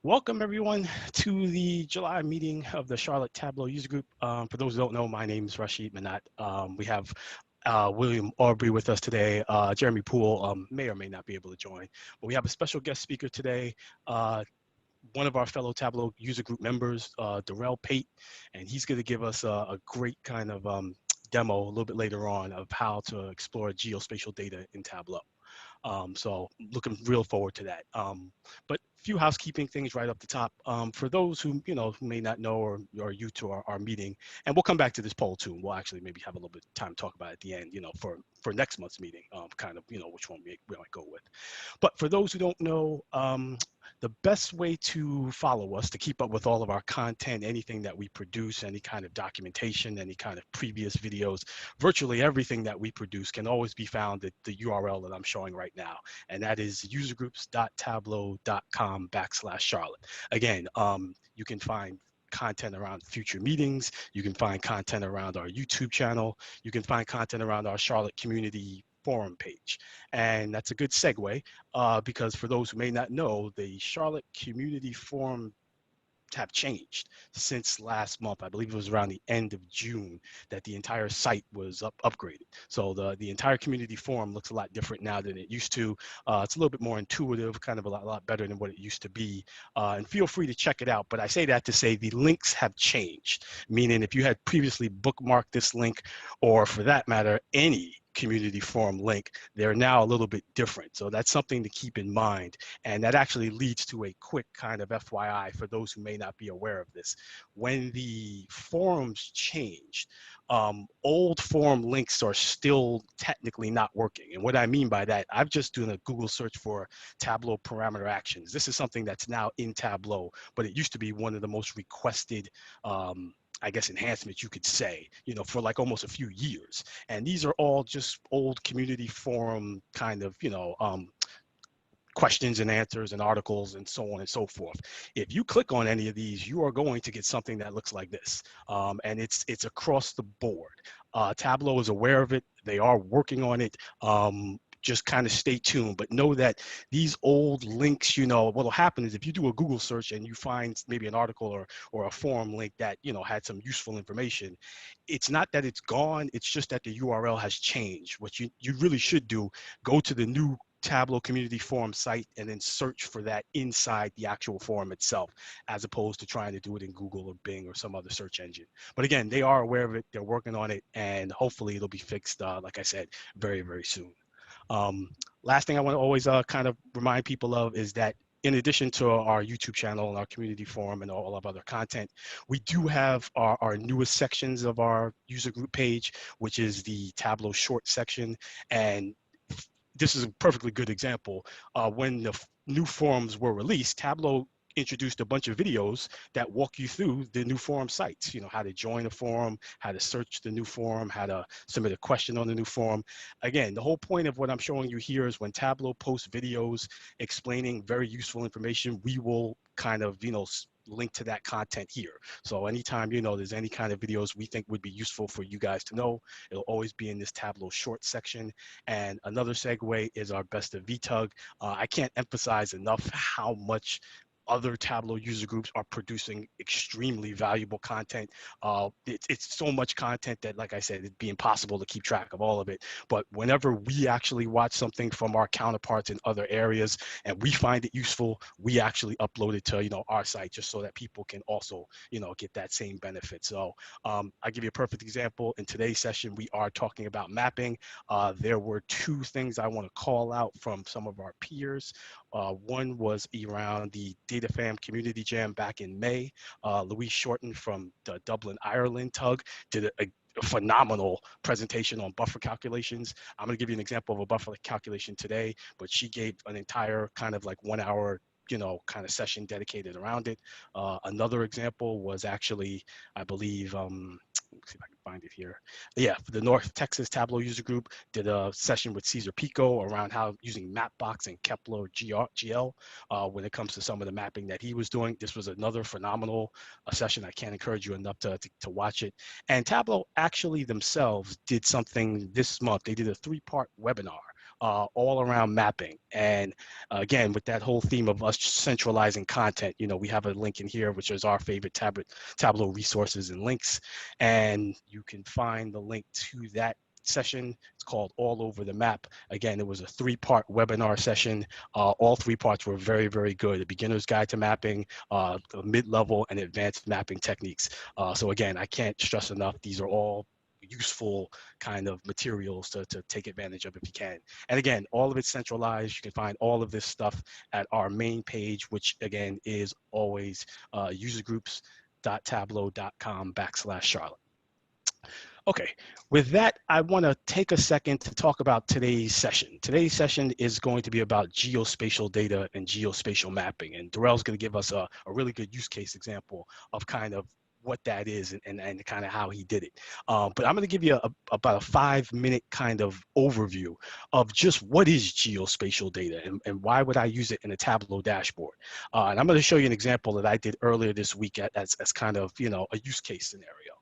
Welcome everyone to the July meeting of the Charlotte Tableau User Group. For those who don't know, my name is Rashid Manat. We have William Aubrey with us today. Jeremy Poole may or may not be able to join, but we have a special guest speaker today. One of our fellow Tableau User Group members, Derrell Rashid, and he's going to give us a great kind of demo a little bit later on of how to explore geospatial data in Tableau. So looking real forward to that. But a few housekeeping things right up the top. For those who who may not know or are new to our meeting, and we'll come back to this poll too. We'll actually maybe have a little bit of time to talk about it at the end, for next month's meeting, kind of, which one we might go with. But for those who don't know, the best way to follow us, to keep up with all of our content, anything that we produce, any kind of documentation, any kind of previous videos, virtually everything that we produce can always be found at the URL that I'm showing right now. And that is usergroups.tableau.com/Charlotte. Again, you can find content around future meetings. You can find content around our YouTube channel. You can find content around our Charlotte community forum page. And that's a good segue because for those who may not know, the Charlotte community forum have changed since last month. I believe it was around the end of June that the entire site was upgraded. So the entire community forum looks a lot different now than it used to. It's a little bit more intuitive, kind of a lot better than what it used to be. And feel free to check it out. But I say that to say the links have changed, meaning if you had previously bookmarked this link, or for that matter, any community forum link, they're now a little bit different. So that's something to keep in mind. And that actually leads to a quick kind of FYI for those who may not be aware of this. When the forums changed, old forum links are still technically not working. And what I mean by that, I've just done a Google search for Tableau parameter actions. This is something that's now in Tableau, but it used to be one of the most requested I guess enhancements you could say, for like almost a few years. And these are all just old community forum kind of, questions and answers and articles and so on and so forth. If you click on any of these, you are going to get something that looks like this. And it's across the board. Tableau is aware of it. They are working on it. Just kind of stay tuned, but know that these old links, what'll happen is if you do a Google search and you find maybe an article or a forum link that, had some useful information, it's not that it's gone, it's just that the URL has changed. What you really should do, go to the new Tableau community forum site and then search for that inside the actual forum itself, as opposed to trying to do it in Google or Bing or some other search engine. But again, they are aware of it, they're working on it, and hopefully it'll be fixed, like I said, very, very soon. Last thing I want to always kind of remind people of is that in addition to our YouTube channel and our community forum and all of other content, we do have our newest sections of our user group page, which is the Tableau short section. And this is a perfectly good example. When the new forums were released, Tableau introduced a bunch of videos that walk you through the new forum sites, how to join a forum, how to search the new forum, how to submit a question on the new forum. Again, the whole point of what I'm showing you here is when Tableau posts videos explaining very useful information, we will kind of, link to that content here. So anytime, there's any kind of videos we think would be useful for you guys to know, it'll always be in this Tableau short section. And another segue is our best of VTUG. I can't emphasize enough how much other Tableau user groups are producing extremely valuable content. It's so much content that, like I said, it'd be impossible to keep track of all of it. But whenever we actually watch something from our counterparts in other areas and we find it useful, we actually upload it to our site just so that people can also get that same benefit. So I'll give you a perfect example. In today's session, we are talking about mapping. There were two things I want to call out from some of our peers. One was around the DataFam Community Jam back in May. Louise Shorten from the Dublin, Ireland TUG did a phenomenal presentation on buffer calculations. I'm going to give you an example of a buffer calculation today, but she gave an entire kind of like 1 hour kind of session dedicated around it. Another example was actually, I believe, let's see if I can find it here. Yeah, for the North Texas Tableau User Group did a session with Cesar Pico around how using Mapbox and Kepler GL when it comes to some of the mapping that he was doing. This was another phenomenal session. I can't encourage you enough to watch it. And Tableau actually themselves did something this month. They did a 3-part webinar all around mapping. And again, with that whole theme of us centralizing content, we have a link in here, which is our favorite Tableau resources and links. And you can find the link to that session. It's called All Over the Map. Again, it was a 3-part webinar session. All 3 parts were very, very good. A beginner's guide to mapping, mid-level, and advanced mapping techniques. So again, I can't stress enough, these are all useful kind of materials to take advantage of if you can. And again, all of it's centralized. You can find all of this stuff at our main page, which again is always usergroups.tableau.com/Charlotte. Okay, with that, I want to take a second to talk about today's session. Today's session is going to be about geospatial data and geospatial mapping. And Derrell's going to give us a really good use case example of kind of what that is and kind of how he did it. But I'm going to give you about a 5-minute kind of overview of just what is geospatial data and why would I use it in a Tableau dashboard. And I'm going to show you an example that I did earlier this week as kind of, a use case scenario.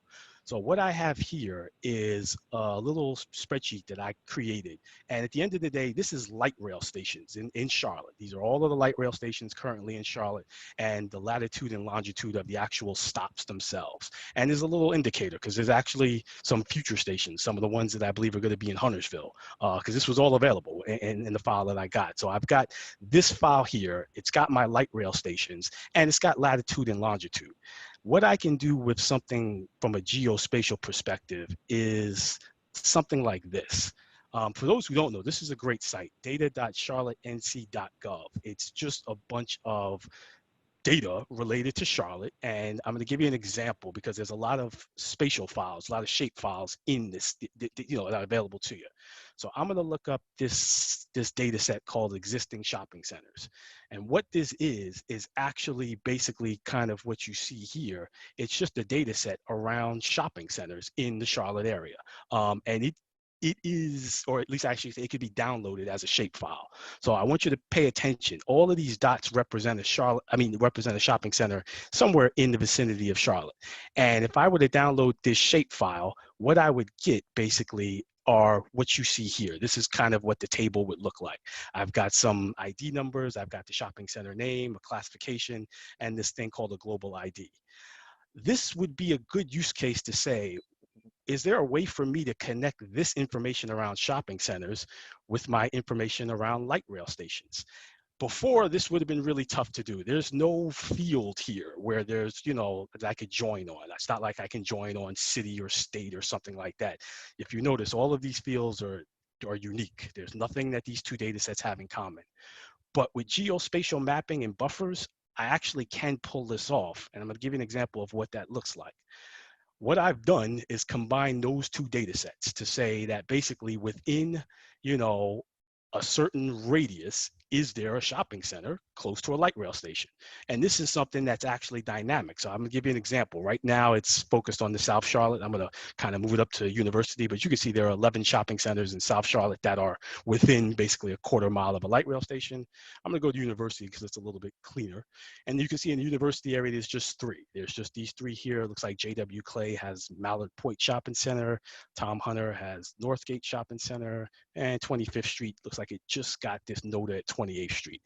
So what I have here is a little spreadsheet that I created. And at the end of the day, this is light rail stations in Charlotte. These are all of the light rail stations currently in Charlotte and the latitude and longitude of the actual stops themselves. And there's a little indicator because there's actually some future stations, some of the ones that I believe are going to be in Huntersville, because this was all available in the file that I got. So I've got this file here. It's got my light rail stations and it's got latitude and longitude. What I can do with something from a geospatial perspective is something like this. For those who don't know, this is a great site, data.charlottenc.gov. It's just a bunch of data related to Charlotte. And I'm going to give you an example because there's a lot of spatial files, a lot of shape files in this, that are available to you. So I'm going to look up this data set called existing shopping centers. And what this is actually basically kind of what you see here. It's just a data set around shopping centers in the Charlotte area. And it is, or at least actually it could be downloaded as a shape file. So I want you to pay attention. All of these dots represent a shopping center somewhere in the vicinity of Charlotte. And if I were to download this shape file, what I would get basically are what you see here. This is kind of what the table would look like. I've got some ID numbers, I've got the shopping center name, a classification, and this thing called a global ID. This would be a good use case to say, is there a way for me to connect this information around shopping centers with my information around light rail stations? Before, this would have been really tough to do. There's no field here where there's, that I could join on. It's not like I can join on city or state or something like that. If you notice, all of these fields are unique. There's nothing that these two data sets have in common. But with geospatial mapping and buffers, I actually can pull this off. And I'm gonna give you an example of what that looks like. What I've done is combine those two data sets to say that basically within, a certain radius, is there a shopping center close to a light rail station? And this is something that's actually dynamic. So I'm gonna give you an example. Right now it's focused on the South Charlotte. I'm gonna kind of move it up to University, but you can see there are 11 shopping centers in South Charlotte that are within basically a quarter mile of a light rail station. I'm gonna go to University because it's a little bit cleaner. And you can see in the University area, there's just 3. There's just these 3 here. It looks like J.W. Clay has Mallard Point Shopping Center. Tom Hunter has Northgate Shopping Center, and 25th Street looks like it just got this node at 28th Street.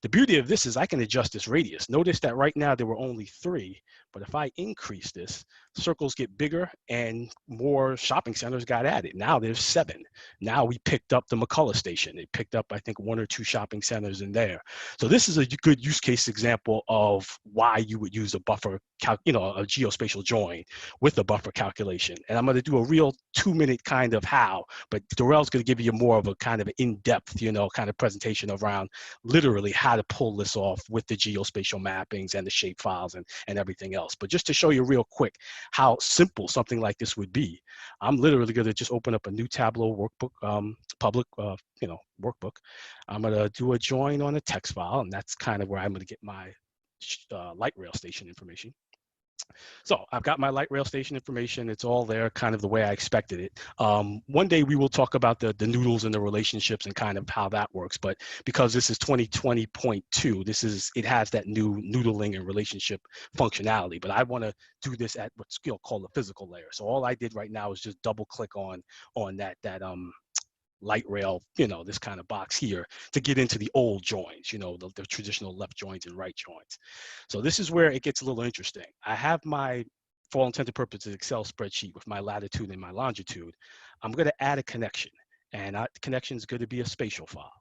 The beauty of this is I can adjust this radius. Notice that right now there were only 3, but if I increase this, circles get bigger and more shopping centers got added. Now there's 7. Now we picked up the McCullough station. It picked up, I think, 1 or 2 shopping centers in there. So this is a good use case example of why you would use a buffer, a geospatial join with a buffer calculation. And I'm going to do a real 2-minute kind of how, but Derrell's going to give you more of a kind of in-depth, kind of presentation around literally how to pull this off with the geospatial mappings and the shape files and everything else. But just to show you real quick how simple something like this would be, I'm literally going to just open up a new Tableau workbook, public, workbook. I'm going to do a join on a text file, and that's kind of where I'm going to get my light rail station information. So I've got my light rail station information. It's all there kind of the way I expected it. One day we will talk about the noodles and the relationships and kind of how that works. But because this is 2020.2, it has that new noodling and relationship functionality. But I want to do this at what's called the physical layer. So all I did right now is just double click on that light rail, you know, this kind of box here to get into the old joins, you know, the traditional left joins and right joins. So this is where it gets a little interesting. I have my, for all intents and purposes, Excel spreadsheet with my latitude and my longitude. I'm going to add a connection, and the connection is going to be a spatial file.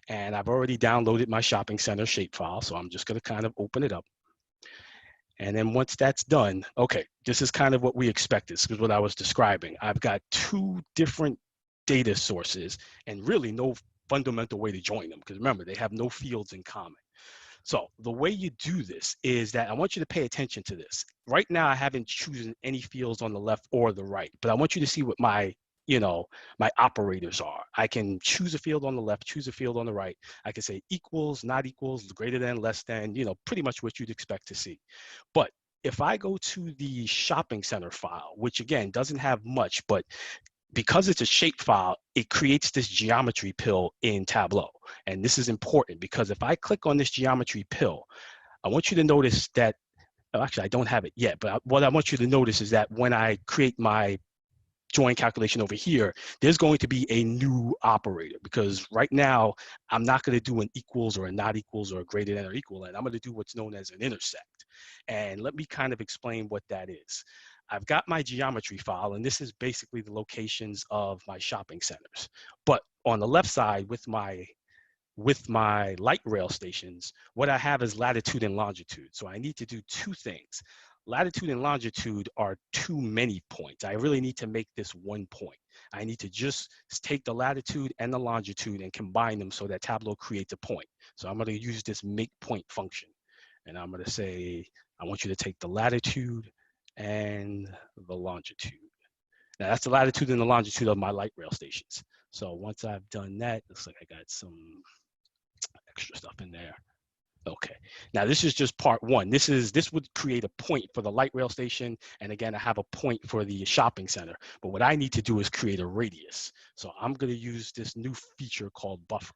And I've already downloaded my shopping center shapefile, so I'm just going to kind of open it up. And then once that's done, okay, this is kind of what we expected. This is what I was describing. I've got two different data sources and really no fundamental way to join them, because remember, they have no fields in common. So the way you do this is that I want you to pay attention to this. Right now, I haven't chosen any fields on the left or the right, but I want you to see what my, you know, my operators are. I can choose a field on the left, choose a field on the right. I can say equals, not equals, greater than, less than, you know, pretty much what you'd expect to see. But if I go to the shopping center file, which again doesn't have much, but because it's a shape file, it creates this geometry pill in Tableau. And this is important because if I click on this geometry pill, I want you to notice that, oh, actually I don't have it yet, but what I want you to notice is that when I create my join calculation over here, there's going to be a new operator, because right now I'm not going to do an equals or a not equals or a greater than or equal, and I'm going to do what's known as an intersect. And let me kind of explain what that is. I've got my geometry file, and this is basically the locations of my shopping centers. But on the left side with my light rail stations, what I have is latitude and longitude. So I need to do two things. Latitude and longitude are too many points. I really need to make this one point. I need to just take the latitude and the longitude and combine them so that Tableau creates a point. So I'm going to use this make point function. And I'm going to say, I want you to take the latitude and the longitude. Now that's the latitude and the longitude of my light rail stations. So once I've done that, looks like I got some extra stuff in there. Okay, now this is just part one. This would create a point for the light rail station, and again, I have a point for the shopping center. But what I need to do is create a radius. So I'm going to use this new feature called buffer,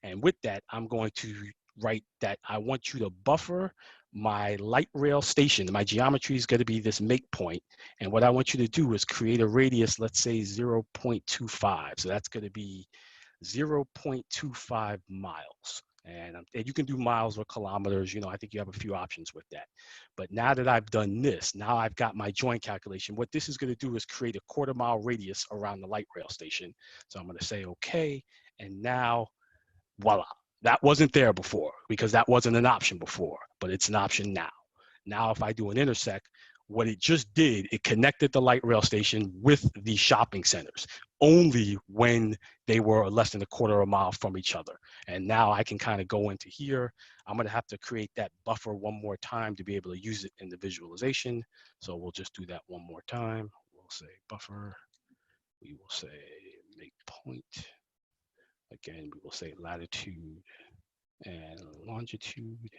and with that, I'm going to write that I want you to buffer my light rail station. My geometry is going to be this make point, and what I want you to do is create a radius, let's say 0.25. So that's going to be 0.25 miles. And you can do miles or kilometers, you know, I think you have a few options with that. But now that I've done this, now I've got my join calculation. What this is going to do is create a 1/4 mile radius around the light rail station. So I'm going to say, okay. And now, voila, that wasn't there before because that wasn't an option before, but it's an option now. Now, if I do an intersect, what it just did, it connected the light rail station with the shopping centers only when they were less than 1/4 mile from each other. And now I can kind of go into here. I'm going to have to create that buffer one more time to be able to use it in the visualization. So we'll just do that one more time. We'll say buffer. We will say make point. Again, we will say latitude and longitude.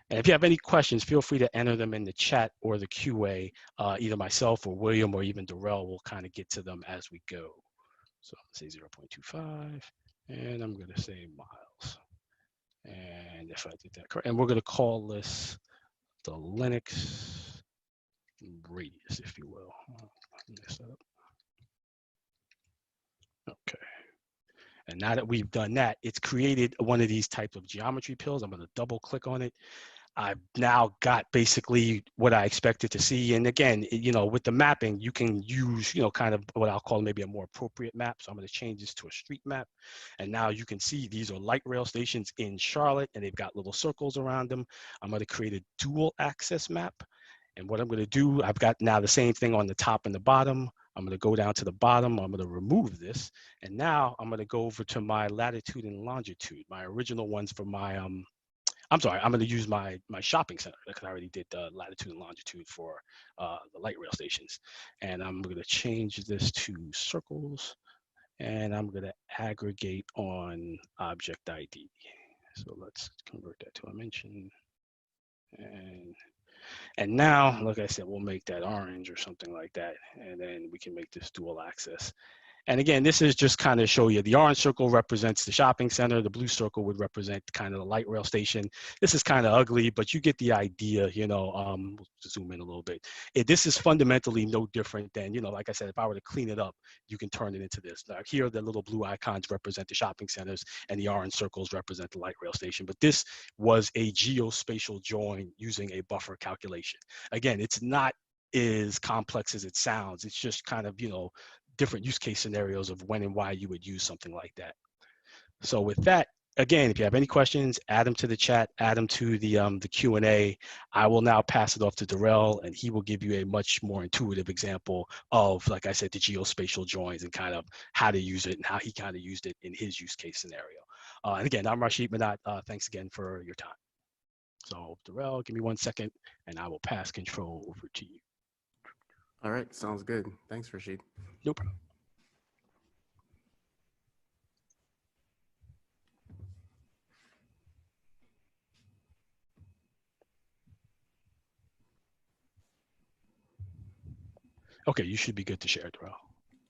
And if you have any questions, feel free to enter them in the chat or the QA. Either myself or William or even Derrell will kind of get to them as we go. So I'm going to say 0.25, and I'm going to say miles. And if I did that correct, and we're going to call this the Linux radius, if you will. Mess that up. Okay. And now that we've done that, it's created one of these types of geometry pills. I'm going to double click on it. I've now got basically what I expected to see. And again, you know, with the mapping, you can use, you know, kind of what I'll call maybe a more appropriate map. So I'm going to change this to a street map. And now you can see these are light rail stations in Charlotte, and they've got little circles around them. I'm going to create a dual access map. And what I'm going to do, I've got now the same thing on the top and the bottom. I'm going to go down to the bottom. I'm going to remove this. And now I'm going to go over to my latitude and longitude, my original ones for my, I'm sorry, I'm going to use my shopping center because I already did the latitude and longitude for the light rail stations. And I'm going to change this to circles, and I'm going to aggregate on object ID. So let's convert that to a mention. And now, like I said, we'll make that orange or something like that. And then we can make this dual access. And again, this is just kind of show you the orange circle represents the shopping center. The blue circle would represent kind of the light rail station. This is kind of ugly, but you get the idea, you know. We'll zoom in a little bit. This is fundamentally no different than, you know, like I said, if I were to clean it up, you can turn it into this. Now, here, the little blue icons represent the shopping centers and the orange circles represent the light rail station. But this was a geospatial join using a buffer calculation. Again, it's not as complex as it sounds. It's just kind of, you know, different use case scenarios of when and why you would use something like that. So with that, again, if you have any questions, add them to the chat, add them to the Q&A. I will now pass it off to Derrell, and he will give you a much more intuitive example of, like I said, the geospatial joins and kind of how to use it and how he kind of used it in his use case scenario. And again, I'm Rashid Manat. Thanks again for your time. So Derrell, give me 1 second, and I will pass control over to you. All right, sounds good. Thanks, Rashid. No problem. Okay, you should be good to share, Derrell.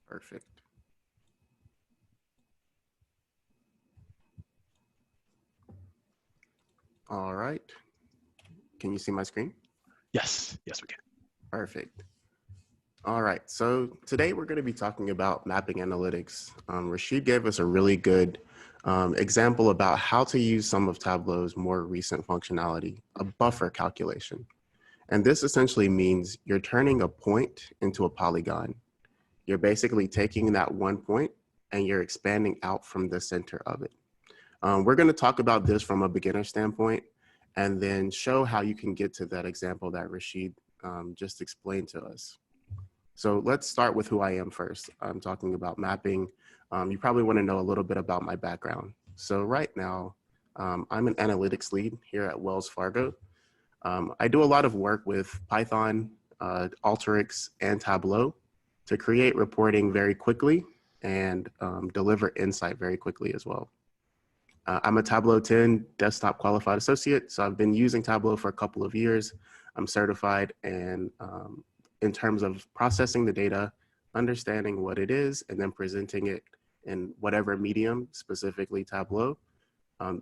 Perfect. All right. Can you see my screen? Yes, yes, we can. Perfect. All right, so today we're going to be talking about mapping analytics. Rashid gave us a really good example about how to use some of Tableau's more recent functionality, a buffer calculation. And this essentially means you're turning a point into a polygon. You're basically taking that one point and you're expanding out from the center of it. We're going to talk about this from a beginner standpoint and then show how you can get to that example that Rashid just explained to us. So let's start with who I am first. I'm talking about mapping. You probably want to know a little bit about my background. So right now, I'm an analytics lead here at Wells Fargo. I do a lot of work with Python, Alteryx, and Tableau to create reporting very quickly and deliver insight very quickly as well. I'm a Tableau 10 desktop qualified associate, so I've been using Tableau for a couple of years. I'm certified, and in terms of processing the data, understanding what it is, and then presenting it in whatever medium, specifically Tableau,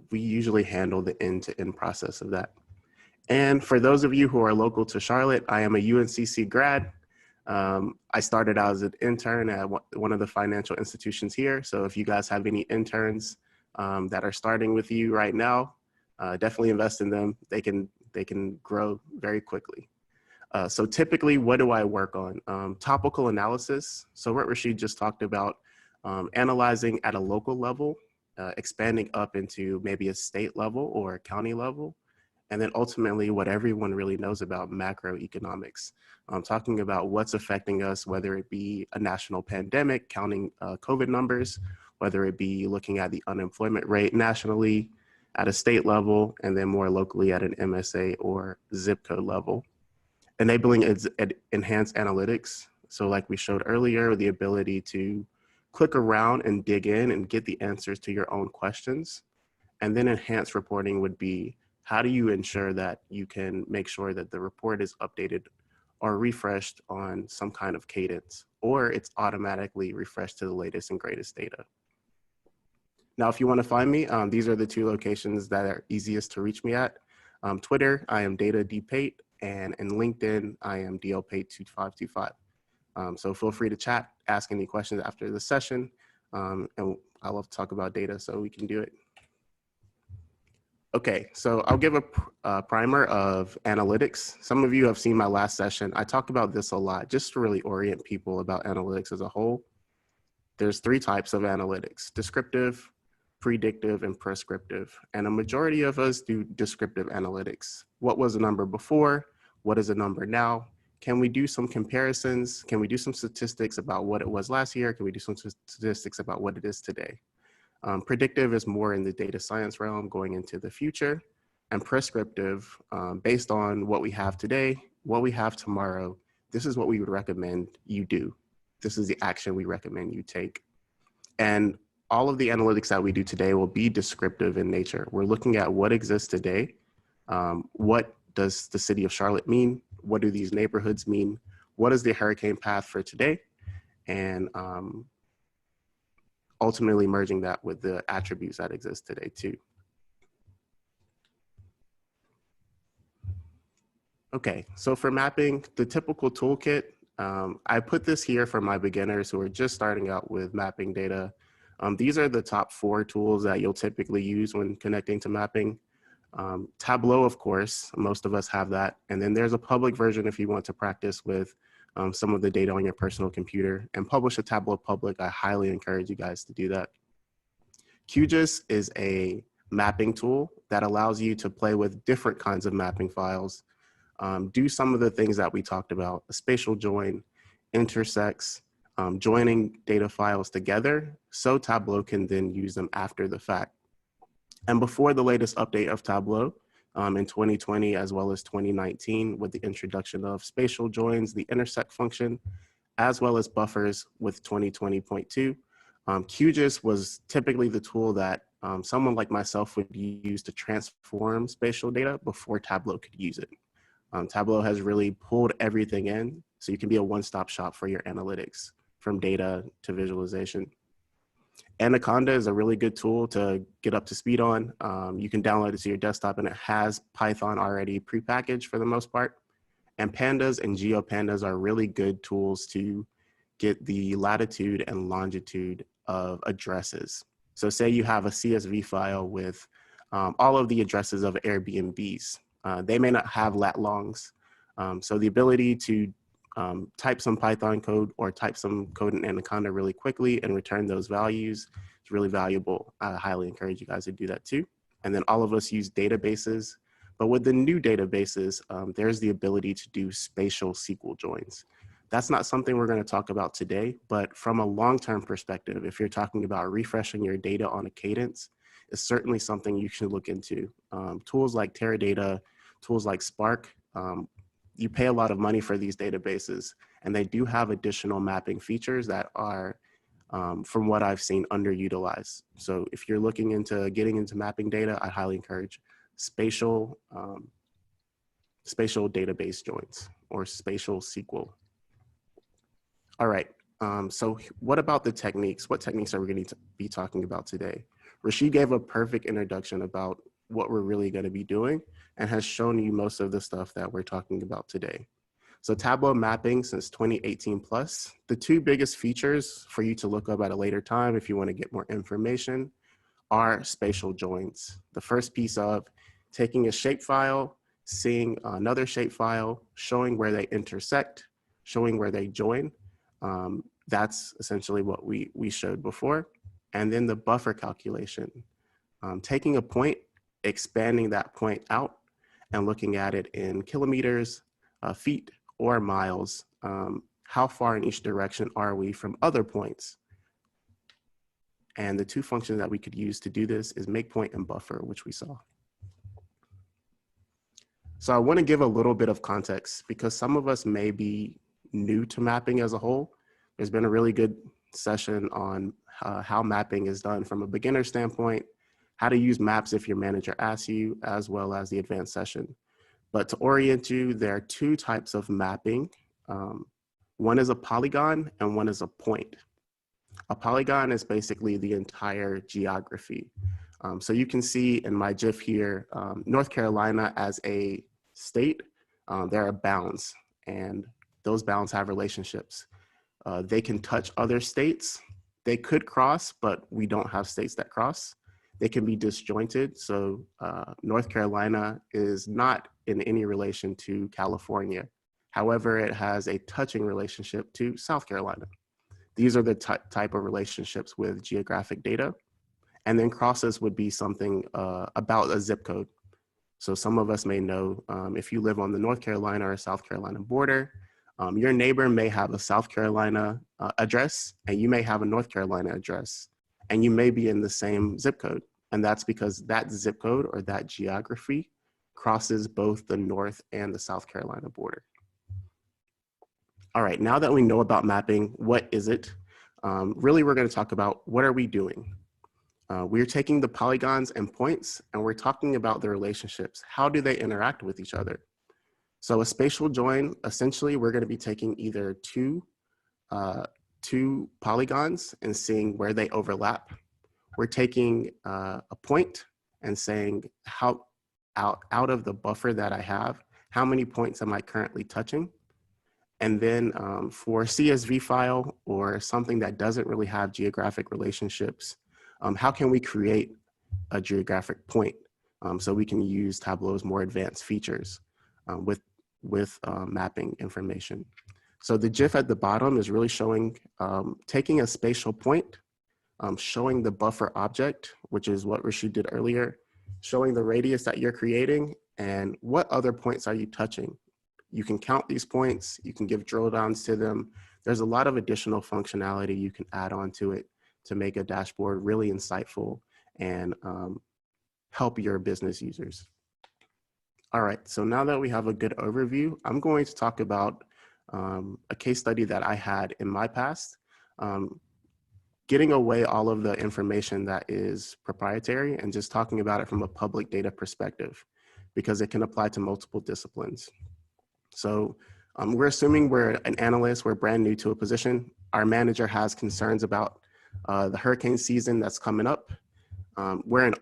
we usually handle the end-to-end process of that. And for those of you who are local to Charlotte, I am a UNCC grad. I started out as an intern at one of the financial institutions here. So if you guys have any interns that are starting with you right now, definitely invest in them. They can grow very quickly. So typically, what do I work on? Topical analysis. So what Rashid just talked about, analyzing at a local level, expanding up into maybe a state level or a county level, and then ultimately what everyone really knows about macroeconomics. Talking about what's affecting us, whether it be a national pandemic, counting COVID numbers, whether it be looking at the unemployment rate nationally, at a state level, and then more locally at an MSA or zip code level. Enabling enhanced analytics. So like we showed earlier, the ability to click around and dig in and get the answers to your own questions. And then enhanced reporting would be, how do you ensure that you can make sure that the report is updated or refreshed on some kind of cadence, or it's automatically refreshed to the latest and greatest data. Now, if you want to find me, these are the two locations that are easiest to reach me at. Twitter, I am DataDPate, and in LinkedIn, I am DLPate2525. So feel free to chat, ask any questions after the session, and I love to talk about data, so we can do it. Okay, so I'll give a primer of analytics. Some of you have seen my last session. I talk about this a lot, just to really orient people about analytics as a whole. There's three types of analytics: descriptive, predictive, and prescriptive. And a majority of us do descriptive analytics. What was the number before? What is the number now? Can we do some comparisons? Can we do some statistics about what it was last year? Can we do some statistics about what it is today? Predictive is more in the data science realm, going into the future. And prescriptive, based on what we have today, what we have tomorrow, this is what we would recommend you do. This is the action we recommend you take. And all of the analytics that we do today will be descriptive in nature. We're looking at what exists today. What does the city of Charlotte mean? What do these neighborhoods mean? What is the hurricane path for today? And ultimately merging that with the attributes that exist today too. Okay, so for mapping, the typical toolkit, I put this here for my beginners who are just starting out with mapping data. These are the top 4 tools that you'll typically use when connecting to mapping. Tableau, of course, most of us have that. And then there's a public version if you want to practice with some of the data on your personal computer and publish a Tableau public. I highly encourage you guys to do that. Qgis is a mapping tool that allows you to play with different kinds of mapping files, do some of the things that we talked about, a spatial join, intersects, joining data files together so Tableau can then use them after the fact. And before the latest update of Tableau in 2020 as well as 2019 with the introduction of spatial joins, the intersect function, as well as buffers with 2020.2, QGIS was typically the tool that someone like myself would use to transform spatial data before Tableau could use it. Tableau has really pulled everything in, so you can be a one-stop shop for your analytics, from data to visualization. Anaconda is a really good tool to get up to speed on. You can download it to your desktop, and it has Python already prepackaged for the most part. And pandas and geopandas are really good tools to get the latitude and longitude of addresses. So say you have a CSV file with all of the addresses of Airbnbs. They may not have lat longs. So the ability to type some Python code or type some code in Anaconda really quickly and return those values is really valuable. I highly encourage you guys to do that too. And then all of us use databases, but with the new databases, there's the ability to do spatial SQL joins. That's not something we're going to talk about today, but from a long-term perspective, if you're talking about refreshing your data on a cadence, it's certainly something you should look into. Tools like Teradata, tools like Spark, you pay a lot of money for these databases, and they do have additional mapping features that are, from what I've seen, underutilized. So if you're looking into getting into mapping data, I highly encourage spatial database joins or spatial SQL. All right, so what about the techniques? What techniques are we going to be talking about today? Rashid gave a perfect introduction about what we're really going to be doing and has shown you most of the stuff that we're talking about today. So Tableau mapping since 2018 plus, the 2 biggest features for you to look up at a later time if you want to get more information are spatial joins. The first piece of taking a shapefile, seeing another shapefile, showing where they intersect, showing where they join. That's essentially what we showed before. And then the buffer calculation, taking a point, expanding that point out and looking at it in kilometers, feet, or miles. How far in each direction are we from other points? And the 2 functions that we could use to do this is make point and buffer, which we saw. So I want to give a little bit of context because some of us may be new to mapping as a whole. There's been a really good session on how mapping is done from a beginner standpoint, how to use maps if your manager asks you, as well as the advanced session. But to orient you, there are 2 types of mapping. One is a polygon and one is a point. A polygon is basically the entire geography. So you can see in my GIF here, North Carolina as a state, there are bounds, and those bounds have relationships. They can touch other states. They could cross, but we don't have states that cross. They can be disjointed. So North Carolina is not in any relation to California. However, it has a touching relationship to South Carolina. These are the type of relationships with geographic data. And then crosses would be something about a zip code. So some of us may know if you live on the North Carolina or South Carolina border, your neighbor may have a South Carolina address and you may have a North Carolina address, and you may be in the same zip code. And that's because that zip code or that geography crosses both the North and the South Carolina border. All right, now that we know about mapping, what is it? Really, we're going to talk about what are we doing? We're taking the polygons and points, and we're talking about the relationships. How do they interact with each other? So a spatial join, essentially, we're going to be taking either 2 two polygons and seeing where they overlap. We're taking a point and saying how out of the buffer that I have, how many points am I currently touching? And then for a CSV file or something that doesn't really have geographic relationships, how can we create a geographic point so we can use Tableau's more advanced features with mapping information? So the GIF at the bottom is really showing, taking a spatial point, showing the buffer object, which is what Rashid did earlier, showing the radius that you're creating and what other points are you touching. You can count these points, you can give drill downs to them. There's a lot of additional functionality you can add on to it to make a dashboard really insightful and help your business users. All right, so now that we have a good overview, I'm going to talk about a case study that I had in my past, getting away all of the information that is proprietary and just talking about it from a public data perspective, because it can apply to multiple disciplines. So we're assuming we're an analyst, we're brand new to a position. Our manager has concerns about the hurricane season that's coming up. We're in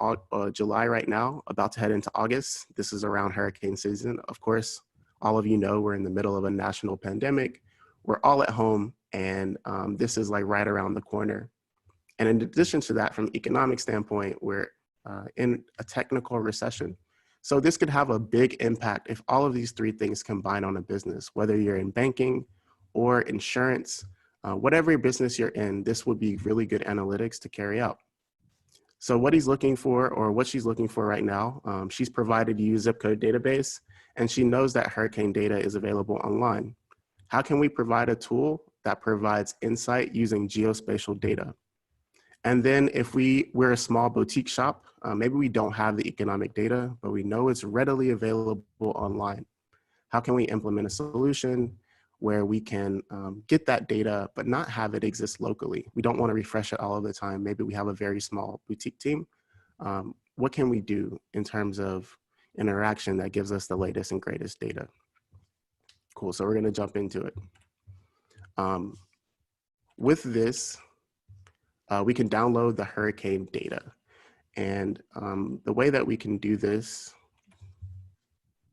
July right now, about to head into August. This is around hurricane season. Of course, all of you know we're in the middle of a national pandemic. We're all at home, and this is like right around the corner. And in addition to that, from an economic standpoint, we're in a technical recession. So this could have a big impact if all of these three things combine on a business, whether you're in banking or insurance, whatever business you're in, this would be really good analytics to carry out. So what he's looking for, or what she's looking for right now, she's provided you a zip code database, and she knows that hurricane data is available online. How can we provide a tool that provides insight using geospatial data? And then if we're a small boutique shop, maybe we don't have the economic data, but we know it's readily available online. How can we implement a solution where we can get that data, but not have it exist locally? We don't want to refresh it all of the time. Maybe we have a very small boutique team. What can we do in terms of interaction that gives us the latest and greatest data? Cool, so we're gonna jump into it. With this, we can download the hurricane data. And the way that we can do this,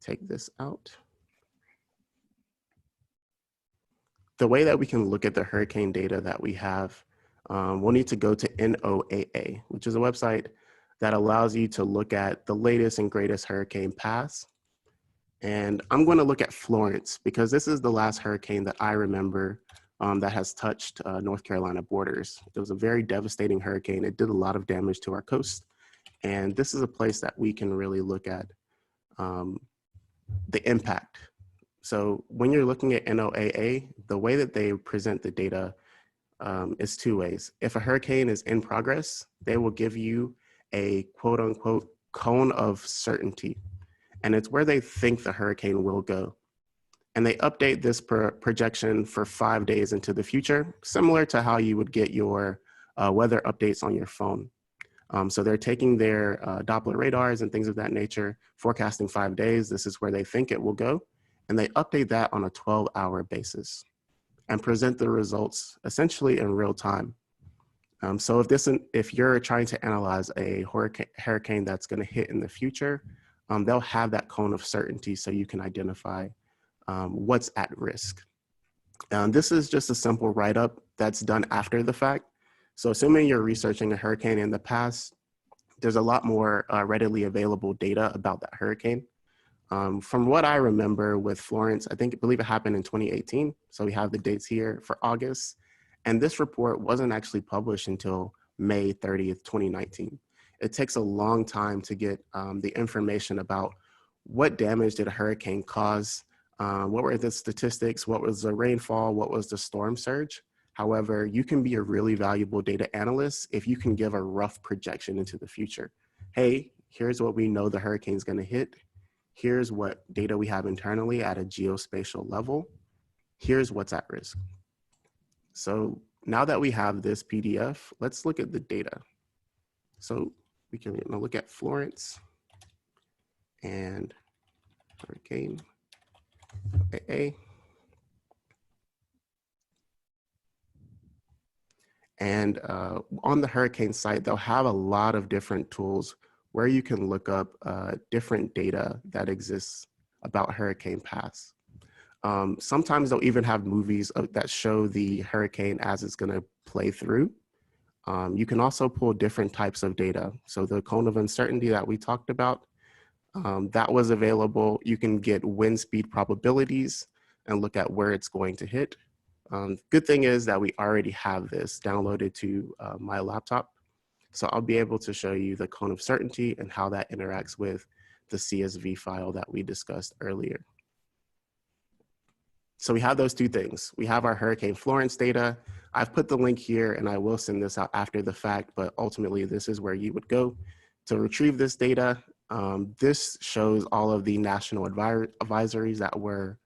take this out. The way that we can look at the hurricane data that we have, we'll need to go to NOAA, which is a website that allows you to look at the latest and greatest hurricane paths. And I'm going to look at Florence because this is the last hurricane that I remember that has touched North Carolina borders. It was a very devastating hurricane. It did a lot of damage to our coast. And this is a place that we can really look at the impact. So when you're looking at NOAA, the way that they present the data is two ways. If a hurricane is in progress, they will give you a quote unquote cone of certainty. And it's where they think the hurricane will go. And they update this projection for 5 days into the future, similar to how you would get your weather updates on your phone. So they're taking their Doppler radars and things of that nature, forecasting 5 days. This is where they think it will go. And they update that on a 12-hour basis and present the results essentially in real time. So if you're trying to analyze a hurricane that's going to hit in the future, they'll have that cone of certainty so you can identify what's at risk. This is just a simple write-up that's done after the fact. So assuming you're researching a hurricane in the past, there's a lot more readily available data about that hurricane. From what I remember with Florence, I believe it happened in 2018. So we have the dates here for August. And this report wasn't actually published until May 30th, 2019. It takes a long time to get the information about what damage did a hurricane cause, what were the statistics, what was the rainfall, what was the storm surge. However, you can be a really valuable data analyst if you can give a rough projection into the future. Hey, here's what we know the hurricane's gonna hit. Here's what data we have internally at a geospatial level. Here's what's at risk. So now that we have this PDF, let's look at the data. So we can look at Florence and hurricane AA. And on the hurricane site, they'll have a lot of different tools where you can look up different data that exists about hurricane paths. Sometimes they'll even have movies that show the hurricane as it's going to play through. You can also pull different types of data. So the cone of uncertainty that we talked about, that was available. You can get wind speed probabilities and look at where it's going to hit. Good thing is that we already have this downloaded to my laptop. So I'll be able to show you the cone of certainty and how that interacts with the CSV file that we discussed earlier. So we have those two things. We have our Hurricane Florence data. I've put the link here and I will send this out after the fact, but ultimately this is where you would go to retrieve this data. This shows all of the national advisories that were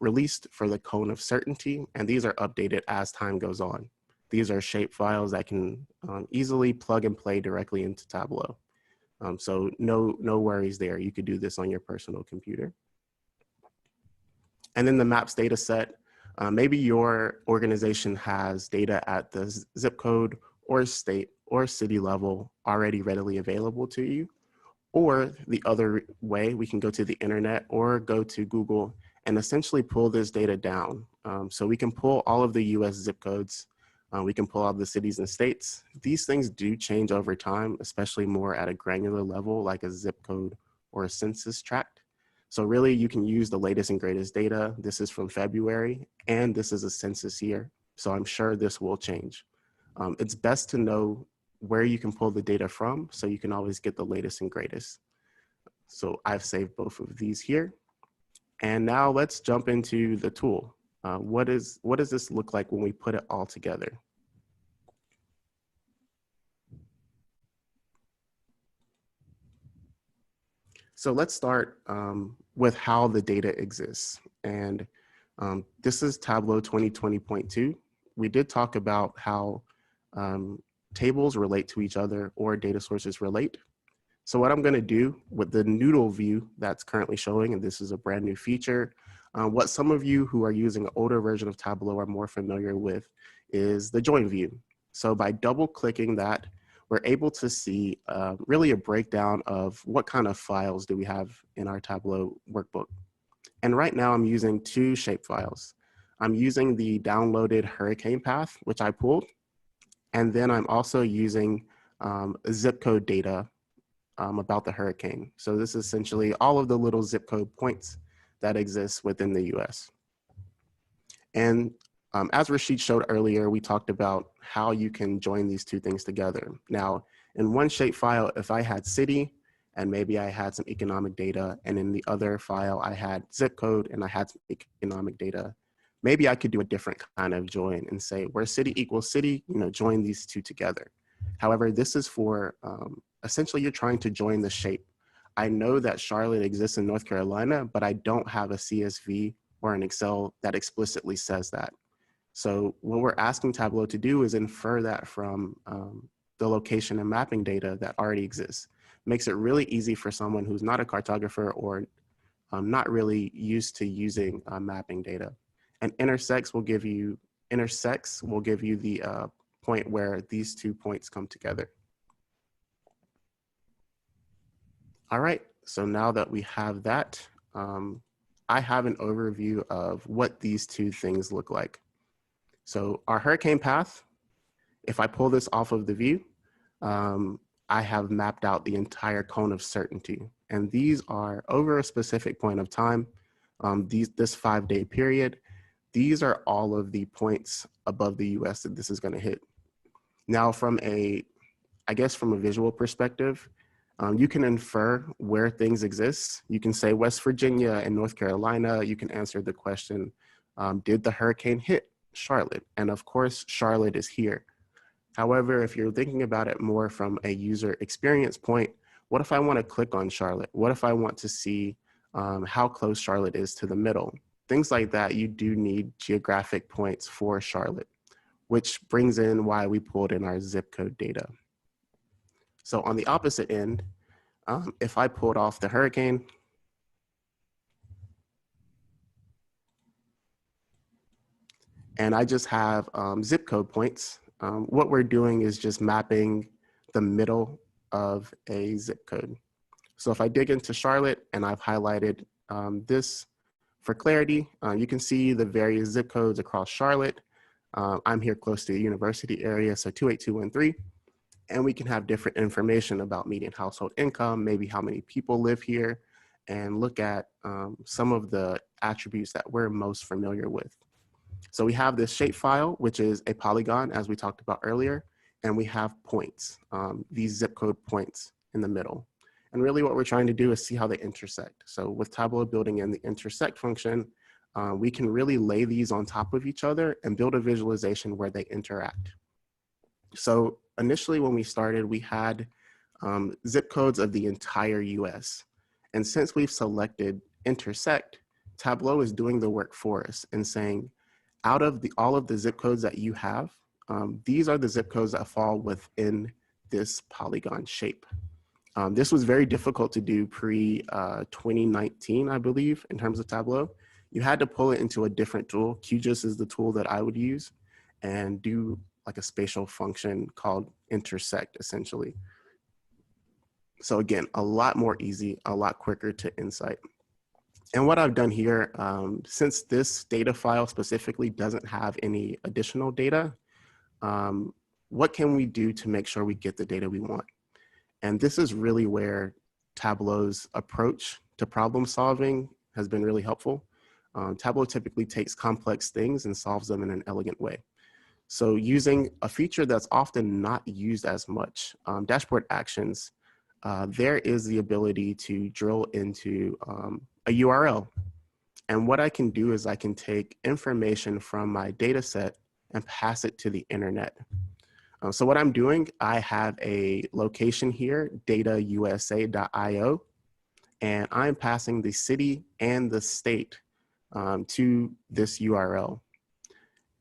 released for the cone of certainty, and these are updated as time goes on. These are shape files that can easily plug and play directly into Tableau. So no worries there. You could do this on your personal computer. And then the maps data set, maybe your organization has data at the zip code or state or city level already readily available to you. Or the other way, we can go to the internet or go to Google and essentially pull this data down. So we can pull all of the US zip codes. We can pull all the cities and states. These things do change over time, especially more at a granular level, like a zip code or a census tract. So really you can use the latest and greatest data. This is from February, and this is a census year. So I'm sure this will change. It's best to know where you can pull the data from so you can always get the latest and greatest. So I've saved both of these here. And now let's jump into the tool. What does this look like when we put it all together? So let's start with how the data exists. And this is Tableau 2020.2. We did talk about how tables relate to each other or data sources relate. So what I'm going to do with the noodle view that's currently showing, and this is a brand new feature, what some of you who are using an older version of Tableau are more familiar with is the join view. So by double clicking that, we're able to see really a breakdown of what kind of files do we have in our Tableau workbook. And right now I'm using two shape files. I'm using the downloaded hurricane path, which I pulled, and then I'm also using zip code data about the hurricane. So this is essentially all of the little zip code points that exist within the US. And as Rashid showed earlier, we talked about how you can join these two things together. Now, in one shape file, if I had city and maybe I had some economic data, and in the other file, I had zip code and I had some economic data, maybe I could do a different kind of join and say where city equals city, join these two together. However, this is for essentially you're trying to join the shape. I know that Charlotte exists in North Carolina, but I don't have a CSV or an Excel that explicitly says that. So what we're asking Tableau to do is infer that from the location and mapping data that already exists. Makes it really easy for someone who's not a cartographer or not really used to using mapping data. And intersects will give you the point where these 2 points come together. All right, so now that we have that, I have an overview of what these two things look like. So our hurricane path, if I pull this off of the view, I have mapped out the entire cone of certainty. And these are over a specific point of time, this 5-day period. These are all of the points above the US that this is going to hit. Now from a visual perspective, you can infer where things exist. You can say West Virginia and North Carolina. You can answer the question, did the hurricane hit Charlotte? And of course, Charlotte is here. However, if you're thinking about it more from a user experience point, what if I want to click on Charlotte? What if I want to see how close Charlotte is to the middle? Things like that, you do need geographic points for Charlotte, which brings in why we pulled in our zip code data. So on the opposite end, if I pulled off the hurricane, and I just have zip code points, what we're doing is just mapping the middle of a zip code. So if I dig into Charlotte and I've highlighted this for clarity, you can see the various zip codes across Charlotte. I'm here close to the university area, so 28213. And we can have different information about median household income, maybe how many people live here, and look at some of the attributes that we're most familiar with. So we have this shapefile, which is a polygon, as we talked about earlier, and we have points, these zip code points in the middle. And really what we're trying to do is see how they intersect. So with Tableau building in the intersect function, we can really lay these on top of each other and build a visualization where they interact. So initially when we started, we had zip codes of the entire US. And since we've selected intersect, Tableau is doing the work for us and saying, out of all of the zip codes that you have, these are the zip codes that fall within this polygon shape. This was very difficult to do pre-2019, I believe, in terms of Tableau. You had to pull it into a different tool. Qgis is the tool that I would use, and do like a spatial function called intersect, essentially. So again, a lot more easy, a lot quicker to insight. And what I've done here, since this data file specifically doesn't have any additional data, what can we do to make sure we get the data we want? And this is really where Tableau's approach to problem solving has been really helpful. Tableau typically takes complex things and solves them in an elegant way. So using a feature that's often not used as much, dashboard actions, there is the ability to drill into a URL. And what I can do is I can take information from my data set and pass it to the internet. So what I'm doing, I have a location here, datausa.io, and I'm passing the city and the state to this URL.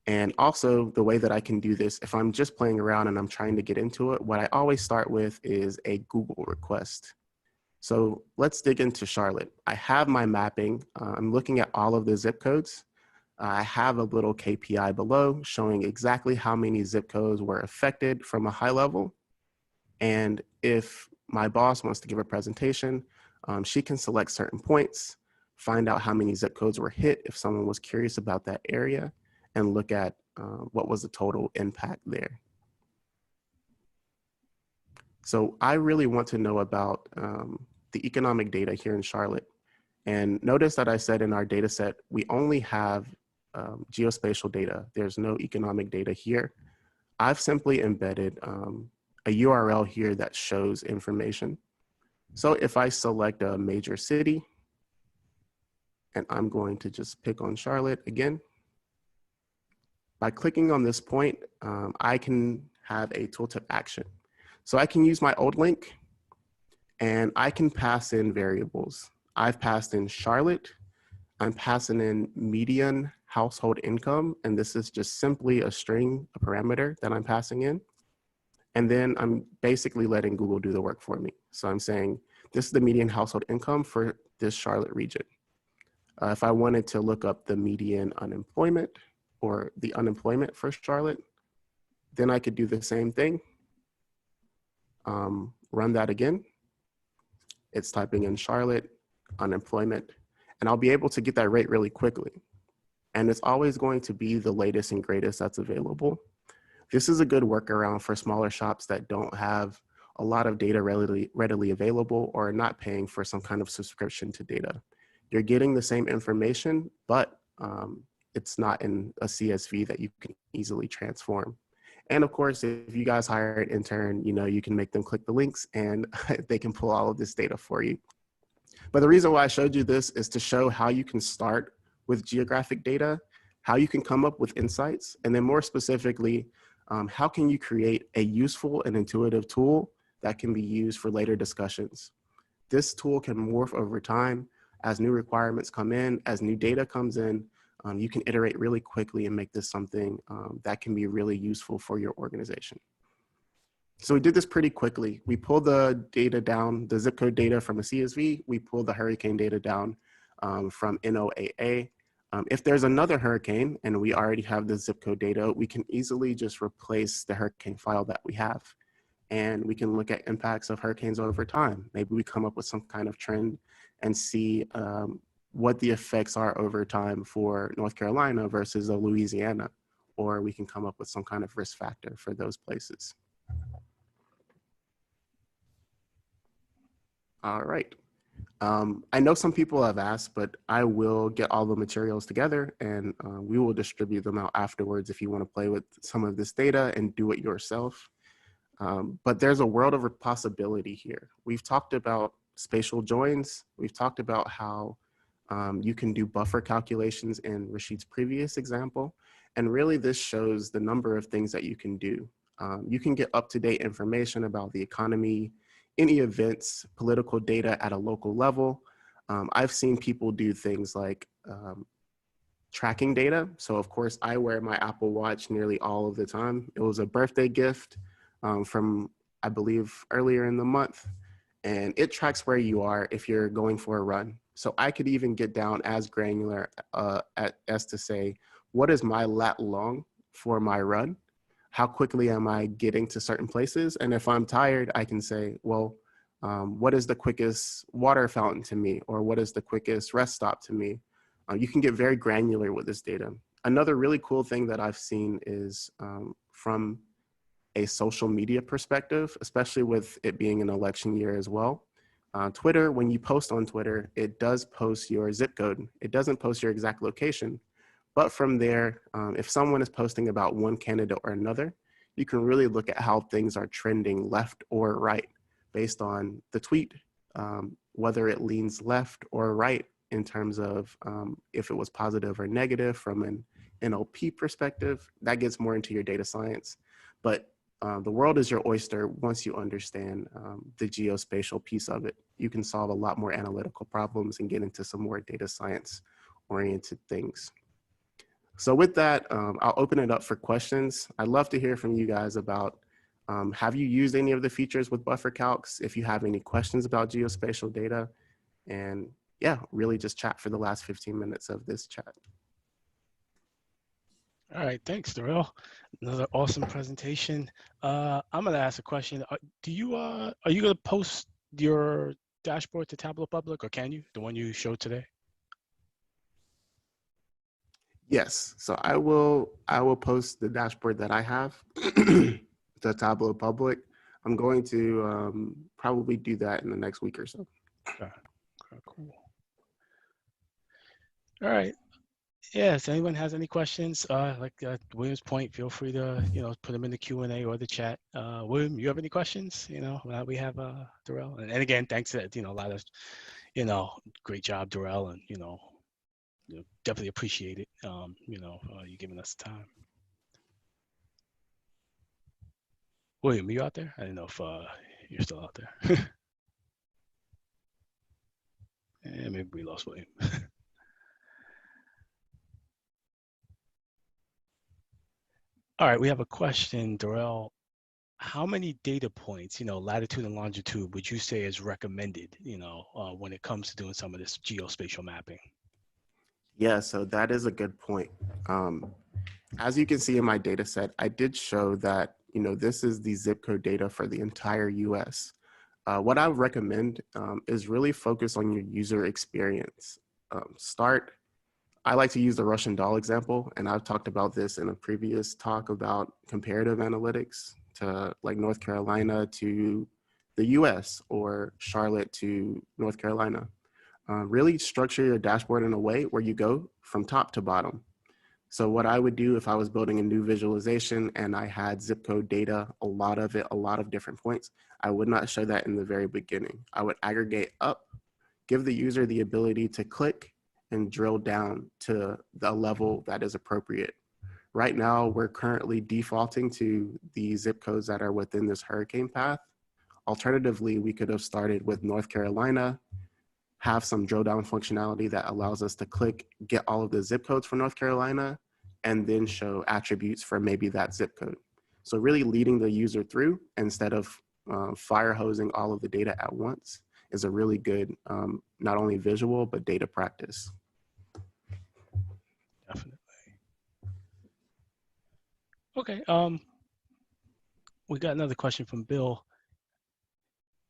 And also the way that I can do this, if I'm just playing around and I'm trying to get into it, what I always start with is a Google request. So let's dig into Charlotte. I have my mapping. I'm looking at all of the zip codes. I have a little KPI below showing exactly how many zip codes were affected from a high level. And if my boss wants to give a presentation, she can select certain points, find out how many zip codes were hit if someone was curious about that area, and look at what was the total impact there. So I really want to know about the economic data here in Charlotte. And notice that I said in our data set, we only have geospatial data. There's no economic data here. I've simply embedded a URL here that shows information. So if I select a major city, and I'm going to just pick on Charlotte again, by clicking on this point, I can have a Tooltip Action. So I can use my old link and I can pass in variables. I've passed in Charlotte. I'm passing in median household income, and this is just simply a string, a parameter that I'm passing in. And then I'm basically letting Google do the work for me. So I'm saying, this is the median household income for this Charlotte region. If I wanted to look up the median unemployment or the unemployment for Charlotte, then I could do the same thing. Run that again. It's typing in Charlotte, unemployment, and I'll be able to get that rate really quickly. And it's always going to be the latest and greatest that's available. This is a good workaround for smaller shops that don't have a lot of data readily available or are not paying for some kind of subscription to data. You're getting the same information, but it's not in a CSV that you can easily transform. And of course, if you guys hire an intern, you can make them click the links and they can pull all of this data for you. But the reason why I showed you this is to show how you can start with geographic data, how you can come up with insights, and then more specifically, how can you create a useful and intuitive tool that can be used for later discussions. This tool can morph over time as new requirements come in, as new data comes in. You can iterate really quickly and make this something that can be really useful for your organization. So we did this pretty quickly. We pulled the data down, the zip code data from a CSV. We pulled the hurricane data down from NOAA. If there's another hurricane and we already have the zip code data, we can easily just replace the hurricane file that we have. And we can look at impacts of hurricanes over time. Maybe we come up with some kind of trend and see what the effects are over time for North Carolina versus a Louisiana, or we can come up with some kind of risk factor for those places. All right. I know some people have asked, but I will get all the materials together and we will distribute them out afterwards if you want to play with some of this data and do it yourself. But there's a world of possibility here. We've talked about spatial joins. We've talked about how you can do buffer calculations in Rashid's previous example. And really this shows the number of things that you can do. You can get up-to-date information about the economy, any events, political data at a local level. I've seen people do things like tracking data. So of course I wear my Apple Watch nearly all of the time. It was a birthday gift from, I believe, earlier in the month. And it tracks where you are if you're going for a run. So I could even get down as granular as to say, what is my lat long for my run? How quickly am I getting to certain places? And if I'm tired, I can say, well, what is the quickest water fountain to me? Or what is the quickest rest stop to me? You can get very granular with this data. Another really cool thing that I've seen is from a social media perspective, especially with it being an election year as well. Twitter, when you post on Twitter, it does post your zip code. It doesn't post your exact location. But from there, if someone is posting about one candidate or another, you can really look at how things are trending left or right based on the tweet, whether it leans left or right in terms of if it was positive or negative from an NLP perspective. That gets more into your data science. But the world is your oyster once you understand the geospatial piece of it. You can solve a lot more analytical problems and get into some more data science oriented things. So with that, I'll open it up for questions. I'd love to hear from you guys about, have you used any of the features with buffer calcs? If you have any questions about geospatial data, and yeah, really just chat for the last 15 minutes of this chat. All right, thanks, Derrell. Another awesome presentation. I'm gonna ask a question. Are you gonna post your dashboard to Tableau Public, or can you, the one you showed today? Yes, so I will post the dashboard that I have to Tableau Public. I'm going to probably do that in the next week or so. Okay, cool. All right. Yeah, if anyone has any questions, like William's point, feel free to, put them in the Q&A or the chat. William, you have any questions? Now we have Derrell. And again, thanks to, a lot of, great job, Derrell, and, definitely appreciate it, you giving us time. William, are you out there? I didn't know if you're still out there. Yeah, maybe we lost William. All right, we have a question, Derrell. How many data points, latitude and longitude, would you say is recommended, when it comes to doing some of this geospatial mapping? Yeah, so that is a good point. As you can see in my data set, I did show that, this is the zip code data for the entire US. What I would recommend is really focus on your user experience. I like to use the Russian doll example, and I've talked about this in a previous talk about comparative analytics to like North Carolina to the US or Charlotte to North Carolina. Really structure your dashboard in a way where you go from top to bottom. So what I would do if I was building a new visualization and I had zip code data, a lot of different points, I would not show that in the very beginning. I would aggregate up, give the user the ability to click and drill down to the level that is appropriate. Right now, we're currently defaulting to the zip codes that are within this hurricane path. Alternatively, we could have started with North Carolina, have some drill down functionality that allows us to click, get all of the zip codes for North Carolina, and then show attributes for maybe that zip code. So really leading the user through instead of fire hosing all of the data at once is a really good, not only visual, but data practice. Okay. We got another question from Bill.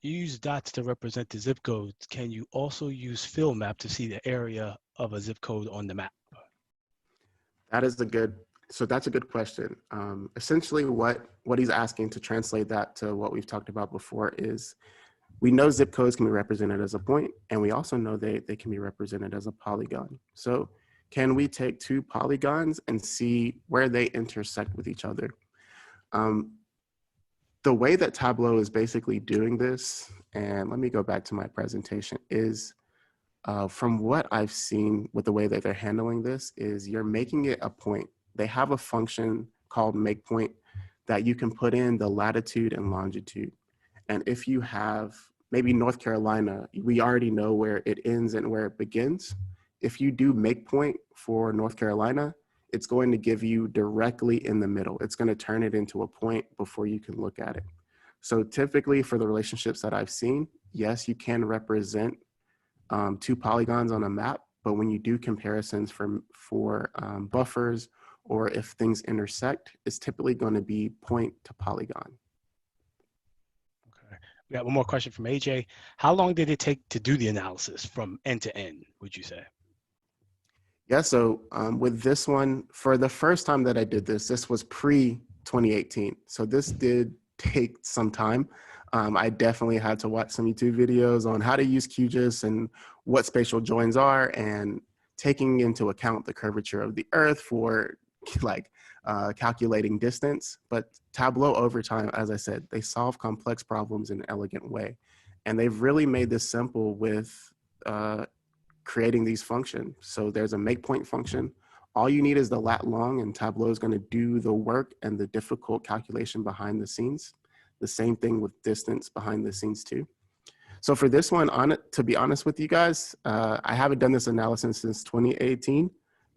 You use dots to represent the zip codes. Can you also use fill map to see the area of a zip code on the map? That is a good, so that's a good question. Essentially what he's asking, to translate that to what we've talked about before, is we know zip codes can be represented as a point, and we also know they can be represented as a polygon. So can we take two polygons and see where they intersect with each other? The way that Tableau is basically doing this, and let me go back to my presentation, is from what I've seen with the way that they're handling this, is you're making it a point. They have a function called make point that you can put in the latitude and longitude. And if you have maybe North Carolina, we already know where it ends and where it begins. If you do make point for North Carolina, it's going to give you directly in the middle. It's going to turn it into a point before you can look at it. So typically for the relationships that I've seen, yes, you can represent two polygons on a map, but when you do comparisons for buffers, or if things intersect, it's typically going to be point to polygon. Okay. We got one more question from AJ. How long did it take to do the analysis from end to end, would you say? Yeah, so with this one, for the first time that I did this, this was pre-2018. So this did take some time. I definitely had to watch some YouTube videos on how to use QGIS and what spatial joins are, and taking into account the curvature of the earth for like calculating distance. But Tableau over time, as I said, they solve complex problems in an elegant way. And they've really made this simple with creating these functions. So there's a make point function. All you need is the lat long, and Tableau is going to do the work and the difficult calculation behind the scenes. The same thing with distance behind the scenes too. So for this one, to be honest with you guys, I haven't done this analysis since 2018,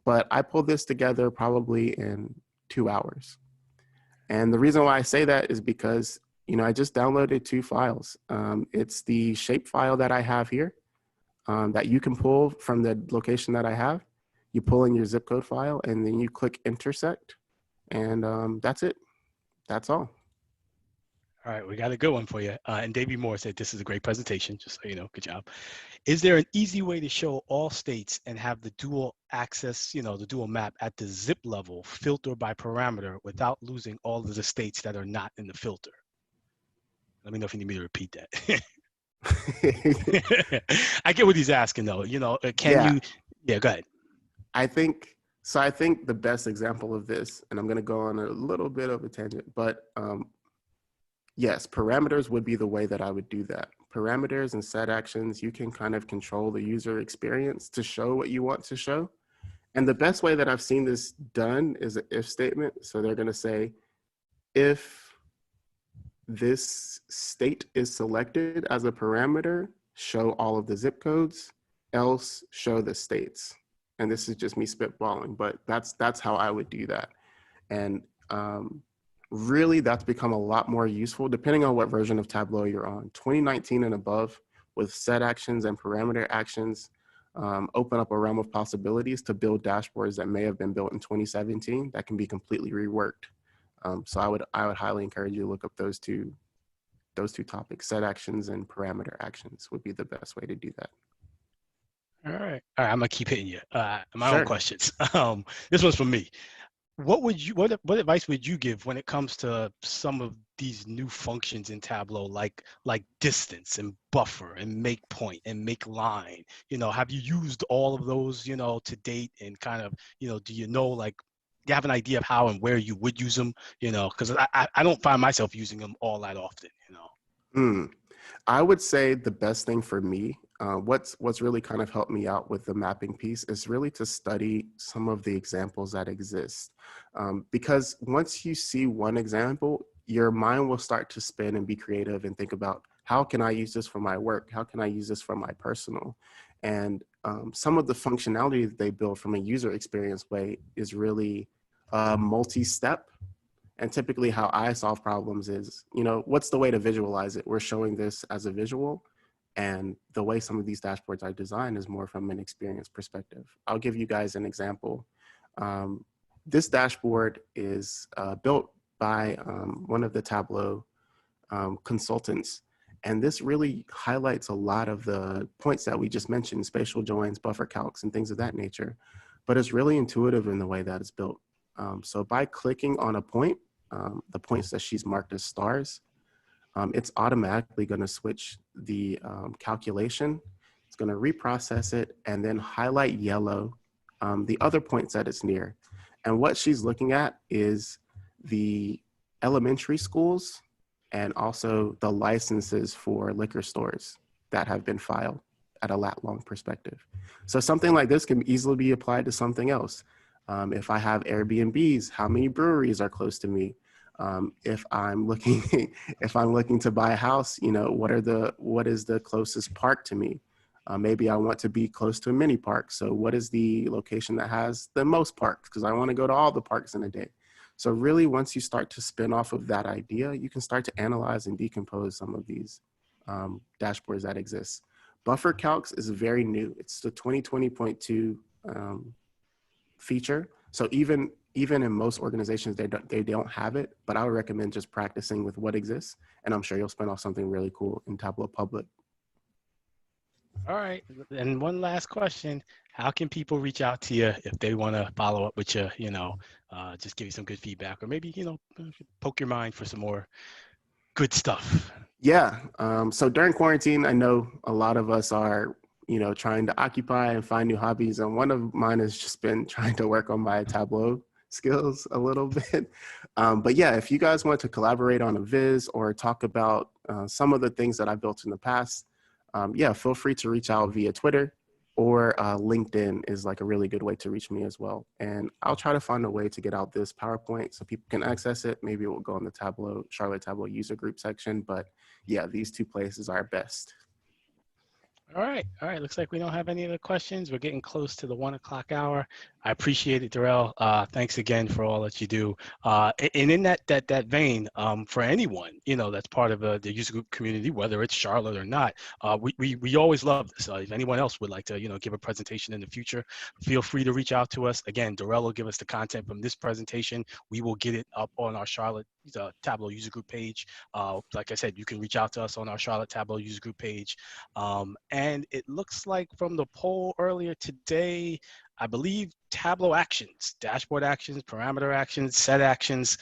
but I pulled this together probably in 2 hours. And the reason why I say that is because, you know, I just downloaded 2 files. It's the shape file that I have here, that you can pull from the location that I have. You pull in your zip code file, and then you click intersect, and that's it. That's all. All right, we got a good one for you. And Davey Moore said, this is a great presentation, just so you know, good job. Is there an easy way to show all states and have the dual access, you know, the dual map at the zip level, filter by parameter, without losing all of the states that are not in the filter? Let me know if you need me to repeat that. I get what he's asking though, you know, can Yeah, you, yeah, go ahead. I think the best example of this, and I'm going to go on a little bit of a tangent, but yes, parameters would be the way that I would do that. Parameters and set actions, you can kind of control the user experience to show what you want to show. And the best way that I've seen this done is an if statement. So they're going to say, if this state is selected as a parameter, show all of the zip codes, else show the states. And this is just me spitballing, but that's how I would do that. And really, that's become a lot more useful depending on what version of Tableau you're on. 2019 and above, with set actions and parameter actions, open up a realm of possibilities to build dashboards that may have been built in 2017 that can be completely reworked. So I would highly encourage you to look up those two topics. Set actions and parameter actions would be the best way to do that. All right, I'm gonna keep hitting you. My own Sure. questions. This one's from me. What advice would you give when it comes to some of these new functions in Tableau, like distance and buffer and make point and make line? You know, have you used all of those, you know, to date, and kind of, you know, do you know, like, do you have an idea of how and where you would use them? You know, because I don't find myself using them all that often. You know. I would say the best thing for me, what's really kind of helped me out with the mapping piece, is really to study some of the examples that exist. Because once you see one example, your mind will start to spin and be creative and think about, how can I use this for my work? How can I use this for my personal? And some of the functionality that they build from a user experience way is really multi-step. And typically how I solve problems is, you know, what's the way to visualize it? We're showing this as a visual, and the way some of these dashboards are designed is more from an experience perspective. I'll give you guys an example. this dashboard is built by one of the Tableau consultants. And this really highlights a lot of the points that we just mentioned, spatial joins, buffer calcs, and things of that nature. But it's really intuitive in the way that it's built. So by clicking on a point, the points that she's marked as stars, it's automatically going to switch the calculation. It's going to reprocess it and then highlight yellow the other points that it's near. And what she's looking at is the elementary schools and also the licenses for liquor stores that have been filed at a lat-long perspective. So something like this can easily be applied to something else. If I have Airbnbs, how many breweries are close to me? If I'm looking to buy a house, you know, what is the closest park to me? Maybe I want to be close to a mini park. So what is the location that has the most parks? Because I want to go to all the parks in a day. So really, once you start to spin off of that idea, you can start to analyze and decompose some of these dashboards that exist. Buffer calcs is very new. It's the 2020.2 feature. So even in most organizations, they don't have it, but I would recommend just practicing with what exists. And I'm sure you'll spin off something really cool in Tableau Public. All right. And one last question. How can people reach out to you if they want to follow up with you, you know, just give you some good feedback, or maybe, you know, poke your mind for some more good stuff? Yeah. So during quarantine, I know a lot of us are, you know, trying to occupy and find new hobbies. And one of mine has just been trying to work on my Tableau skills a little bit. But yeah, if you guys want to collaborate on a viz or talk about some of the things that I built in the past, yeah, feel free to reach out via Twitter, or LinkedIn is like a really good way to reach me as well. And I'll try to find a way to get out this PowerPoint so people can access it. Maybe it will go on the Charlotte Tableau User Group section, but yeah, these two places are best. All right. All right. Looks like we don't have any other questions. We're getting close to the 1 o'clock hour. I appreciate it, Derrell. Thanks again for all that you do. And in that vein, for anyone, you know, that's part of the user group community, whether it's Charlotte or not, we always love this. If anyone else would like to, you know, give a presentation in the future, feel free to reach out to us. Again, Derrell will give us the content from this presentation. We will get it up on our Charlotte Tableau User Group page. Like I said, you can reach out to us on our Charlotte Tableau User Group page. And it looks like from the poll earlier today, I believe Tableau actions, dashboard actions, parameter actions, set actions,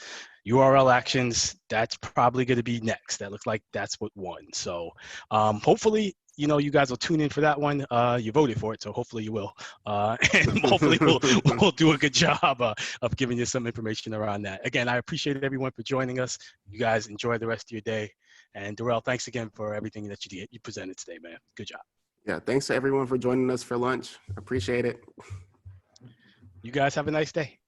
URL actions, that's probably going to be next. That looks like that's what won. So hopefully, you know, you guys will tune in for that one. You voted for it, so hopefully you will. And hopefully we'll do a good job of giving you some information around that. Again, I appreciate everyone for joining us. You guys enjoy the rest of your day. And Derrell, thanks again for everything that you presented today, man. Good job. Yeah, thanks to everyone for joining us for lunch. Appreciate it. You guys have a nice day.